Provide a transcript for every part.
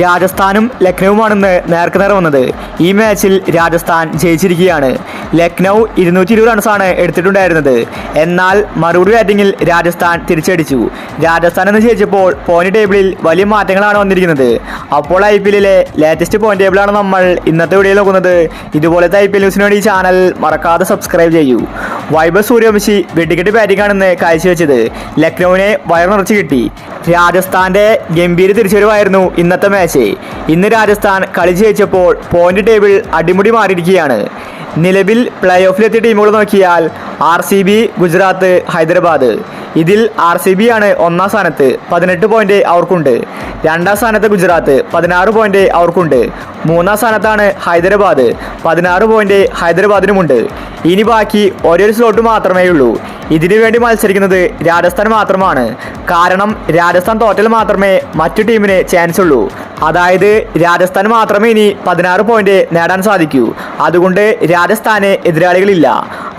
രാജസ്ഥാനും ലക്നൌവുമാണെന്ന് നേർക്കുനേർ വന്നത്. ഈ മാച്ചിൽ രാജസ്ഥാൻ ജയിച്ചിരിക്കുകയാണ്. ലക്നൗ 220 റൺസാണ് എടുത്തിട്ടുണ്ടായിരുന്നത്. എന്നാൽ മറുപടി ബാറ്റിങ്ങിൽ രാജസ്ഥാൻ തിരിച്ചടിച്ചു. രാജസ്ഥാൻ എന്ന് ജയിച്ചപ്പോൾ പോയിന്റ് ടേബിളിൽ വലിയ മാറ്റങ്ങളാണ് വന്നിരിക്കുന്നത്. അപ്പോൾ IPLിലെ ലേറ്റസ്റ്റ് പോയിന്റ് ടേബിളാണ് നമ്മൾ ഇന്നത്തെ വീഡിയോയിൽ നോക്കുന്നത്. ഇതുപോലത്തെ IPL ന്യൂസിന് വേണ്ടി ഈ ചാനൽ മറക്കാതെ സബ്സ്ക്രൈബ് ചെയ്യൂ. വൈഭവ് സൂര്യവംശി വെടിക്കെട്ട് ബാറ്റിംഗ് ആണെന്ന് കാഴ്ചവെച്ചത്. ലക്നൌവിനെ വയർ നിറച്ച് കിട്ടി. രാജസ്ഥാന്റെ ഗംഭീര തിരിച്ചുവരവായിരുന്നു ഇന്നത്തെ മാച്ച്. ഇന്ന് രാജസ്ഥാൻ കളി ജയിച്ചപ്പോൾ പോയിന്റ് ടേബിൾ അടിമുടി മാറിയിരിക്കുകയാണ്. നിലവിൽ പ്ലേ ഓഫിലെത്തിയ ടീമുകൾ നോക്കിയാൽ RCB, ഗുജറാത്ത്, ഹൈദരാബാദ്. ഇതിൽ RCB ആണ് ഒന്നാം സ്ഥാനത്ത്, 18 പോയിന്റ് അവർക്കുണ്ട്. രണ്ടാം സ്ഥാനത്ത് ഗുജറാത്ത്, 16 പോയിന്റ് അവർക്കുണ്ട്. മൂന്നാം സ്ഥാനത്താണ് ഹൈദരാബാദ്, 16 പോയിന്റ് ഹൈദരാബാദിനുമുണ്ട്. ഇനി ബാക്കി ഒരേ സ്ലോട്ട് മാത്രമേ ഉള്ളൂ. ഇതിനു വേണ്ടി മത്സരിക്കുന്നത് രാജസ്ഥാൻ മാത്രമാണ്. കാരണം രാജസ്ഥാൻ തോറ്റാൽ മാത്രമേ മറ്റു ടീമിന് ചാൻസ് ഉള്ളൂ. അതായത് രാജസ്ഥാൻ മാത്രമേ ഇനി 16 പോയിന്റ് നേടാൻ സാധിക്കൂ. അതുകൊണ്ട് രാജസ്ഥാന് എതിരാളികളില്ല.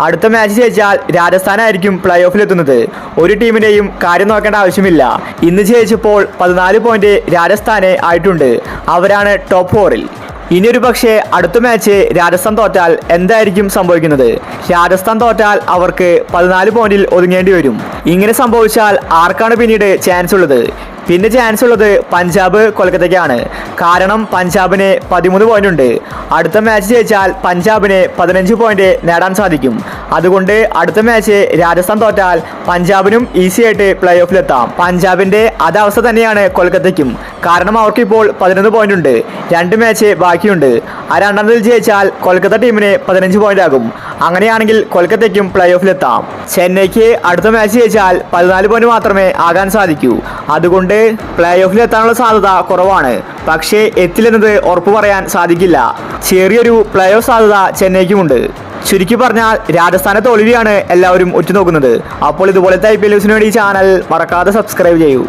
അടുത്ത മാച്ച് ജയിച്ചാൽ രാജസ്ഥാനായിരിക്കും പ്ലേ ഓഫിലെത്തുന്നത്. ഒരു ടീമിനെയും കാര്യം നോക്കേണ്ട ആവശ്യമില്ല. ഇന്ന് ജയിച്ചപ്പോൾ 14 പോയിന്റ് രാജസ്ഥാന് ആയിട്ടുണ്ട്. അവരാണ് ടോപ്പ് 4-ൽ. ഇനിയൊരു പക്ഷേ അടുത്ത മാച്ച് രാജസ്ഥാൻ തോറ്റാൽ എന്തായിരിക്കും സംഭവിക്കുന്നത്? രാജസ്ഥാൻ തോറ്റാൽ അവർക്ക് 14 പോയിന്റിൽ ഒതുങ്ങേണ്ടി വരും. ഇങ്ങനെ സംഭവിച്ചാൽ ആർക്കാണ് പിന്നീട് ചാൻസ് ഉള്ളത്? പിന്നെ ചാൻസ് ഉള്ളത് പഞ്ചാബ്, കൊൽക്കത്തയ്ക്കാണ്. കാരണം പഞ്ചാബിന് 13 പോയിന്റ് ഉണ്ട്. അടുത്ത മാച്ച് ജയിച്ചാൽ പഞ്ചാബിന് 15 പോയിന്റ് നേടാൻ സാധിക്കും. അതുകൊണ്ട് അടുത്ത മാച്ച് രാജസ്ഥാൻ തോറ്റാൽ പഞ്ചാബിനും ഈസി ആയിട്ട് പ്ലേ ഓഫിലെത്താം. പഞ്ചാബിന്റെ അതേ അവസ്ഥ തന്നെയാണ് കൊൽക്കത്തയ്ക്കും. കാരണം അവർക്കിപ്പോൾ 11 പോയിന്റ് ഉണ്ട്. 2 മാച്ച് ബാക്കിയുണ്ട്. ആ രണ്ടാമതിൽ ജയിച്ചാൽ കൊൽക്കത്ത ടീമിന് 15 പോയിന്റ് ആകും. അങ്ങനെയാണെങ്കിൽ കൊൽക്കത്തയ്ക്കും പ്ലേ ഓഫിലെത്താം. ചെന്നൈക്ക് അടുത്ത മാച്ച് ജയിച്ചാൽ 14 പോയിന്റ് മാത്രമേ ആകാൻ സാധിക്കൂ. അതുകൊണ്ട് പ്ലേ ഓഫിൽ എത്താനുള്ള സാധ്യത കുറവാണ്. പക്ഷേ എത്തില്ലെന്നത് ഉറപ്പു പറയാൻ സാധിക്കില്ല. ചെറിയൊരു പ്ലേ ഓഫ് സാധ്യത ചെന്നൈക്കുമുണ്ട്. ചുരുക്കി പറഞ്ഞാൽ രാജസ്ഥാനെ തോൽവിയാണ് എല്ലാവരും ഉറ്റുനോക്കുന്നത്. അപ്പോൾ ഇതുപോലത്തെ IPL ന്യൂസിന് വേണ്ടി ഈ ചാനൽ മറക്കാതെ സബ്സ്ക്രൈബ് ചെയ്യൂ.